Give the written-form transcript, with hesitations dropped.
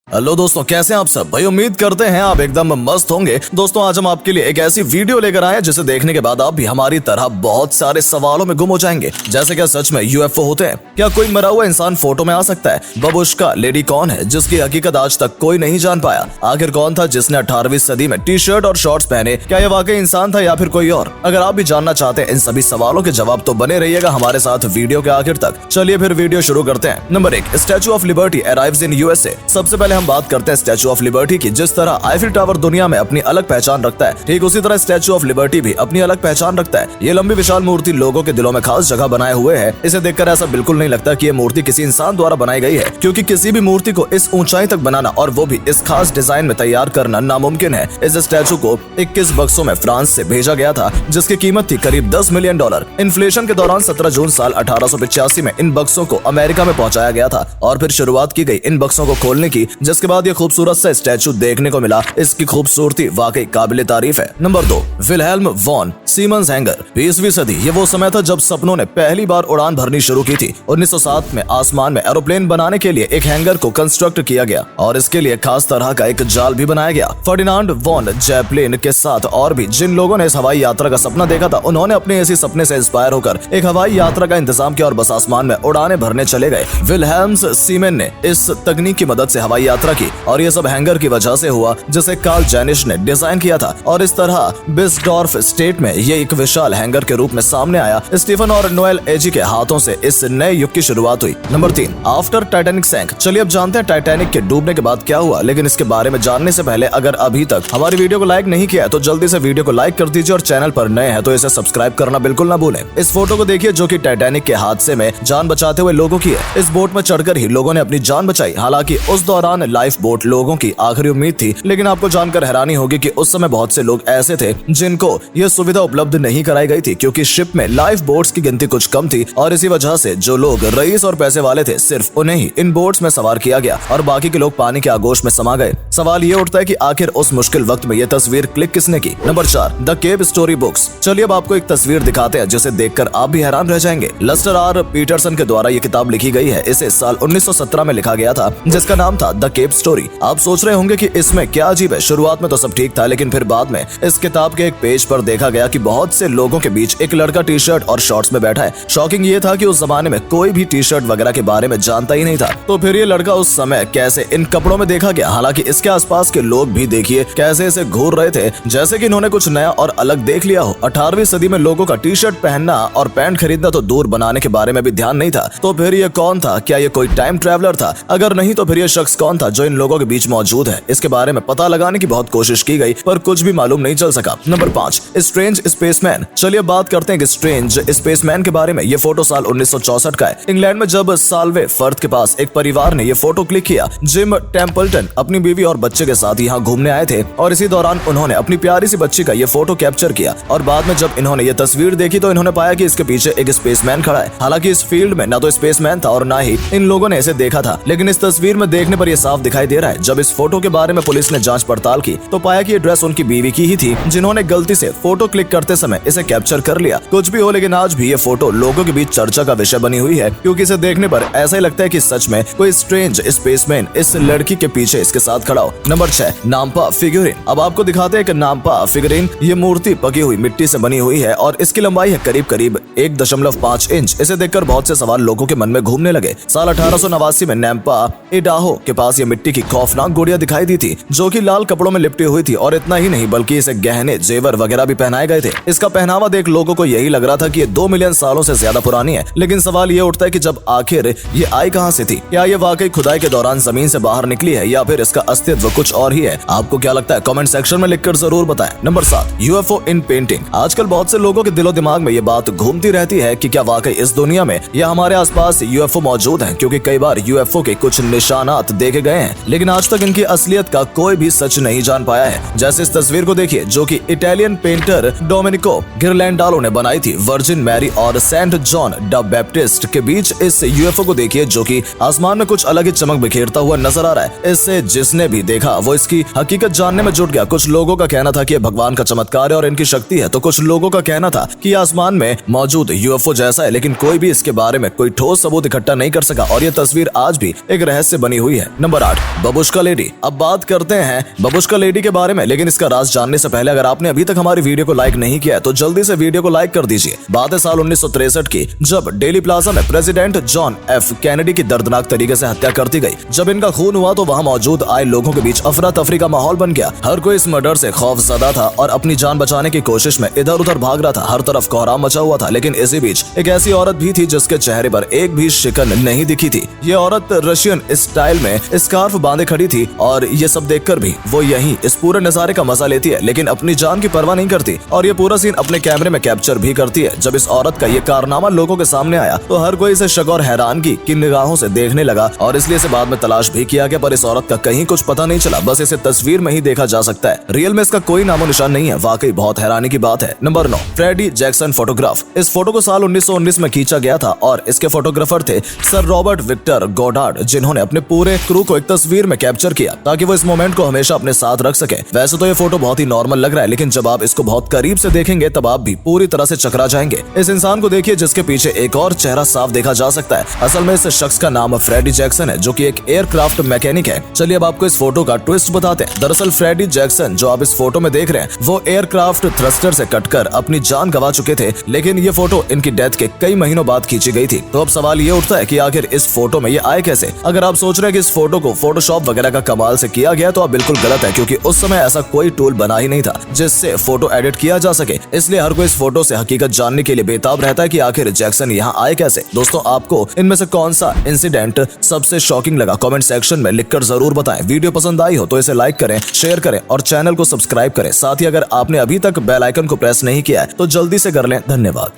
Hello दोस्तों, कैसे हैं आप सब? भाई उम्मीद करते हैं आप एकदम मस्त होंगे। दोस्तों आज हम आपके लिए एक ऐसी वीडियो लेकर आए हैं जिसे देखने के बाद आप भी हमारी तरह बहुत सारे सवालों में गुम हो जाएंगे। जैसे क्या सच में यूएफओ होते हैं? क्या कोई मरा हुआ इंसान फोटो में आ सकता है? बबुश्का लेडी कौन है जिसकी हकीकत आज तक कोई नहीं जान पाया? आखिर कौन था जिसने 18वीं सदी में टी शर्ट और शॉर्ट्स पहने? क्या ये वाकई इंसान था या फिर कोई और? अगर आप भी जानना चाहते हैं इन सभी सवालों के जवाब तो बने रहिएगा हमारे साथ वीडियो के आखिर तक। चलिए फिर वीडियो शुरू करते हैं। Number 1, statue of liberty arrives in USA. सबसे पहले हम बात करते हैं स्टैचू ऑफ लिबर्टी की। जिस तरह आईफिल टावर दुनिया में अपनी अलग पहचान रखता है, ठीक उसी तरह स्टैचू ऑफ लिबर्टी भी अपनी अलग पहचान रखता है। ये लंबी विशाल मूर्ति लोगों के दिलों में खास जगह बनाए हुए है। इसे देखकर ऐसा बिल्कुल नहीं लगता कि ये मूर्ति किसी इंसान द्वारा बनाई गई है, क्योंकि किसी भी मूर्ति को इस ऊंचाई तक बनाना और वो भी इस खास डिजाइन में तैयार करना नामुमकिन है। इस स्टैचू को 21 बक्सों में फ्रांस से भेजा गया था, जिसकी कीमत थी करीब $10 मिलियन। इन्फ्लेशन के दौरान 17 जून साल 1885 में इन बक्सों को अमेरिका में पहुंचाया गया था और फिर शुरुआत की गई इन बक्सों को खोलने की, जिसके बाद ये खूबसूरत सा स्टैचू देखने को मिला। इसकी खूबसूरती वाकई काबिले तारीफ है। Number 2, Wilhelm von Siemens hangar. 20वीं सदी ये वो समय था जब सपनों ने पहली बार उड़ान भरनी शुरू की थी। 1907 में आसमान में एरोप्लेन बनाने के लिए एक हैंगर को कंस्ट्रक्ट किया गया और इसके लिए खास तरह का एक जाल भी बनाया गया। फर्डिनांड वॉन ज़ेपेलिन के साथ और भी जिन लोगों ने इस हवाई यात्रा का सपना देखा था, उन्होंने अपने इसी सपने से इंस्पायर होकर एक हवाई यात्रा का इंतजाम किया और बस आसमान में उड़ाने भरने चले गए। विल्हेल्म्स सीमेन ने इस तकनीक की मदद से हवाई यात्रा की और ये सब हैंगर की वजह से हुआ जिसे कार्ल जैनिश ने डिजाइन किया था। और इस तरह बिस्डॉर्फ स्टेट में ये एक विशाल हैंगर के रूप में सामने आया। स्टीफन और नोएल एजी के हाथों से इस नए युग की शुरुआत हुई। Number 3, after Titanic sank. चलिए अब जानते हैं टाइटैनिक के डूबने के बाद क्या हुआ, लेकिन इसके बारे में जानने से पहले अगर अभी तक हमारी वीडियो को लाइक नहीं किया है तो जल्दी से वीडियो को लाइक कर दीजिए और चैनल पर नए हैं तो इसे सब्सक्राइब करना बिल्कुल ना भूलें। इस फोटो को देखिए जो कि टाइटैनिक के हादसे में जान बचाते हुए लोगों की है। इस बोट में चढ़कर ही लोगों ने अपनी जान बचाई। हालांकि उस दौरान लाइफ बोट लोगों की आखिरी उम्मीद थी, लेकिन आपको जानकर हैरानी होगी कि उस समय बहुत से लोग ऐसे थे जिनको यह सुविधा उपलब्ध नहीं कराई गई थी, क्योंकि शिप में लाइफ बोट्स की गिनती कुछ कम थी और इसी वजह से जो लोग रईस और पैसे वाले थे सिर्फ उन्हें ही इन बोट्स में सवार किया गया और बाकी के लोग पानी के आगोश में समा गए। सवाल ये उठता है कि आखिर उस मुश्किल वक्त में यह तस्वीर क्लिक किसने की। Number 4, the cave story books. चलिए अब आपको एक तस्वीर दिखाते हैं जिसे देखकर आप भी हैरान रह जाएंगे। लस्टर आर पीटरसन के द्वारा यह किताब लिखी गई है। इसे साल 1917 में लिखा गया था, जिसका नाम था द केव स्टोरी। आप सोच रहे होंगे कि इसमें क्या अजीब है। शुरुआत में तो सब ठीक था, लेकिन फिर बाद में इस किताब के एक पेज पर देखा गया कि बहुत से लोगों के बीच एक लड़का टी शर्ट और शॉर्ट्स में बैठा है। शॉकिंग ये था कि उस जमाने में कोई भी टी शर्ट वगैरह के बारे में जानता ही नहीं था, तो फिर ये लड़का उस समय कैसे इन कपड़ों में देखा गया। हालांकि इसके आसपास के लोग भी देखिए कैसे इसे घूर रहे थे, जैसे कि इन्होंने कुछ नया और अलग देख लिया हो। 18वीं सदी में लोगों का टी शर्ट पहनना और पैंट खरीदना तो दूर, बनाने के बारे में भी ध्यान नहीं था। तो फिर ये कौन था? क्या ये कोई टाइम ट्रेवलर था? अगर नहीं तो फिर ये शख्स कौन था जो इन लोगों के बीच मौजूद है? इसके बारे में पता लगाने की बहुत कोशिश की गई पर कुछ भी मालूम नहीं चल सका। Number 5, strange spaceman. चलिए बात करते हैं कि स्ट्रेंज स्पेसमैन के बारे में। ये फोटो साल 1964 का है। इंग्लैंड में जब साल्वे फर्थ के पास एक परिवार ने ये फोटो क्लिक किया। जिम टेम्पल्टन अपनी बीवी और बच्चे के साथ यहाँ घूमने आए थे और इसी दौरान उन्होंने अपनी प्यारी सी बच्ची का ये फोटो कैप्चर किया और बाद में जब इन्होंने ये तस्वीर देखी तो इन्होंने पाया कि इसके पीछे एक स्पेसमैन खड़ा है। हालांकि इस फील्ड में न तो स्पेसमैन था और ना ही इन लोगों ने इसे देखा था, लेकिन इस तस्वीर में देखने पर यह साफ दिखाई दे रहा है। जब इस फोटो के बारे में पुलिस ने जांच पड़ताल की तो पाया कि ये ड्रेस उनकी बीवी की ही थी, जिन्होंने गलती से फोटो क्लिक करते समय इसे कैप्चर कर लिया। कुछ भी हो, लेकिन आज भी ये फोटो लोगों के बीच चर्चा का विषय बनी हुई है, क्योंकि इसे देखने पर ऐसा ही लगता है कि सच में कोई स्ट्रेंज स्पेसमैन इस लड़की के पीछे इसके साथ खड़ा हो। नंबर 6, नाम्पा फिगुरिन। अब आपको दिखाते हैं कि नाम्पा फिगुरिन ये मूर्ति पकी हुई मिट्टी से बनी हुई है और इसकी लंबाई है करीब 1.5 इंच। इसे देखकर बहुत से सवाल लोगों के मन में घूमने लगे। साल 1889 में नाम्पा इडाहो के पास ये मिट्टी की खौफनाक गुड़िया दिखाई दी थी, जो कि लाल कपड़ों में लिपटी हुई थी और इतना ही नहीं बल्कि इसे गहने, जेवर वगैरह भी पहनाए गए थे। इसका पहनावा देख लोगों को यही लग रहा था कि ये 2 मिलियन सालों से ज्यादा पुरानी है। लेकिन सवाल ये उठता है कि जब आखिर ये आई कहां से थी? क्या ये वाकई खुदाई के दौरान जमीन से बाहर निकली है या फिर इसका अस्तित्व कुछ और ही है? आपको क्या लगता है? कमेंट सेक्शन में लिखकर जरूर बताएं। नंबर 7, यूएफओ इन पेंटिंग। आजकल बहुत से लोगों के दिलो दिमाग में ये बात घूमती रहती है कि क्या वाकई इस दुनिया में या हमारे आसपास यूएफओ मौजूद हैं, क्योंकि कई बार यूएफओ के कुछ निशानात देखे गए हैं, लेकिन आज तक इनकी असलियत का कोई भी सच नहीं जान पाया है। जैसे इस तस्वीर को देखिए जो कि इटालियन पेंटर डोमेनिको गिरलैंडालो ने बनाई थी। वर्जिन मैरी और सेंट जॉन द बैप्टिस्ट के बीच इस यूएफओ को देखिए जो कि आसमान में कुछ अलग ही चमक बिखेरता हुआ नजर आ रहा है। इससे जिसने भी देखा वो इसकी हकीकत जानने में जुट गया। कुछ लोगों का कहना था कि यह भगवान का चमत्कार है और इनकी शक्ति है, तो कुछ लोगों का कहना था कि आसमान में मौजूद यूएफओ जैसा है, लेकिन कोई भी इसके बारे में कोई ठोस सबूत इकट्ठा नहीं कर सका और यह तस्वीर आज भी एक रहस्य बनी हुई है। Number number 8, Babushka Lady. अब बात करते हैं बबुश्का लेडी के बारे में, लेकिन इसका राज जानने से पहले अगर आपने अभी तक हमारी वीडियो को लाइक नहीं किया है तो जल्दी से वीडियो को लाइक कर दीजिए। बात है साल 1963 की, जब डेली प्लाजा में प्रेसिडेंट जॉन एफ कैनेडी की दर्दनाक तरीके से हत्या कर दी गई। जब इनका खून हुआ तो वहां मौजूद आए लोगों के बीच अफरा तफरी का माहौल बन गया। हर कोई इस मर्डर से खौफजदा था और अपनी जान बचाने की कोशिश में इधर उधर भाग रहा था। हर तरफ कोहराम मचा हुआ था, लेकिन इसी बीच एक ऐसी औरत भी थी जिसके चेहरे पर एक भी शिकन नहीं दिखी थी। ये औरत रशियन स्टाइल में स्कार्फ बांधे खड़ी थी और ये सब देखकर भी वो यही इस पूरे नजारे का मजा लेती है, लेकिन अपनी जान की परवाह नहीं करती और ये पूरा सीन अपने कैमरे में कैप्चर भी करती है। जब इस औरत का ये कारनामा लोगों के सामने आया तो हर कोई इसे शक और हैरानगी की निगाहों से देखने लगा और इसलिए इसे बाद में तलाश भी किया गया, पर इस औरत का कहीं कुछ पता नहीं चला। बस इसे तस्वीर में ही देखा जा सकता है, रियल में इसका कोई नामो निशान नहीं है। वाकई बहुत हैरानी की बात है। Number 9, Freddie Jackson photograph. इस फोटो को साल 1919 में खींचा गया था और इसके फोटोग्राफर थे सर रॉबर्ट विक्टर गोडार्ड, जिन्होंने अपने पूरे क्रू को एक तस्वीर में कैप्चर किया ताकि वो इस मोमेंट को हमेशा अपने साथ रख सके। वैसे तो ये फोटो बहुत ही नॉर्मल लग रहा है, लेकिन जब आप इसको बहुत करीब से देखेंगे तब आप भी पूरी तरह से चकरा जाएंगे। इस इंसान को देखिए जिसके पीछे एक और चेहरा साफ देखा जा सकता है। असल में इस शख्स का नाम फ्रेडी जैक्सन है, जो कि एक एयरक्राफ्ट मैकेनिक है। चलिए अब आपको इस फोटो का ट्विस्ट बताते हैं। दरअसल फ्रेडी जैक्सन जो आप इस फोटो में देख रहे हैं वो एयरक्राफ्ट थ्रस्टर से कटकर अपनी जान गंवा चुके थे, लेकिन ये फोटो इनकी डेथ के कई महीनों बाद खींची गई थी। तो अब सवाल ये उठता है कि आखिर इस फोटो में ये आए कैसे। अगर आप सोच रहे हैं कि इस फोटो को फोटोशॉप वगैरह का कमाल से किया गया तो आप बिल्कुल गलत है, क्योंकि उस समय ऐसा कोई टूल बना ही नहीं था जिससे फोटो एडिट किया जा सके। इसलिए हर कोई इस फोटो से हकीकत जानने के लिए बेताब रहता है कि आखिर जैक्सन यहाँ आए कैसे। दोस्तों आपको इनमें से कौन सा इंसिडेंट सबसे शॉकिंग लगा कमेंट सेक्शन में लिखकर जरूर बताएं। वीडियो पसंद आई हो तो इसे लाइक करें, शेयर करें और चैनल को सब्सक्राइब करें। साथ ही अगर आपने अभी तक बेल आइकन को प्रेस नहीं किया है तो जल्दी से कर लें। धन्यवाद।